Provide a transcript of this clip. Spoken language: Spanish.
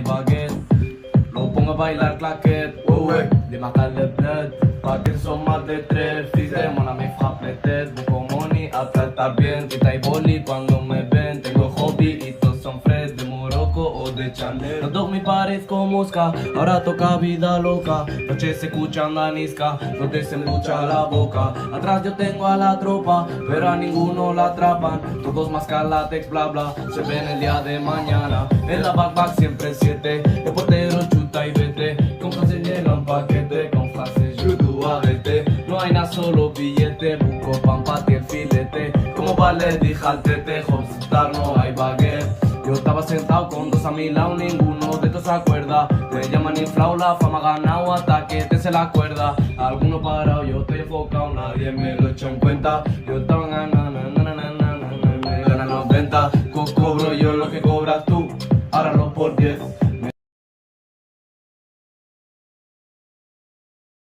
hay baguette. Lo pongo a bailar claquette, de matarle blood. Pa' que son más de tres, fils mon ami frappe les têtes. Beaucoup money, après está bien. Quita y boli cuando me ven. Tengo hobby y todos son fresh, de Morocco o de Chandler. Los dos me parezco mosca, ahora toca vida loca. Noche se escuchan la nisca, no desembucha la boca. Atrás yo tengo a la tropa, pero a ninguno la atrapan. Todos más calatex, bla bla, se ven el día de mañana. En la backpack siempre 7, el portero chuta y vete. Con frases llena un paquete, con frases yudu arrete. No hay nada, solo billete, busco pan pa' ti el filete. Como vale, dije al tete, hopstar no hay baguette. Yo estaba sentado con dos a mi lado, ninguno de estos se acuerda. Me llaman inflao, la fama ganado hasta que te se la cuerda. Alguno parado, yo estoy enfocado, nadie me lo echa en cuenta. Yo estaba ganando 90, cobro yo lo que cobras tú, ahora no por 10.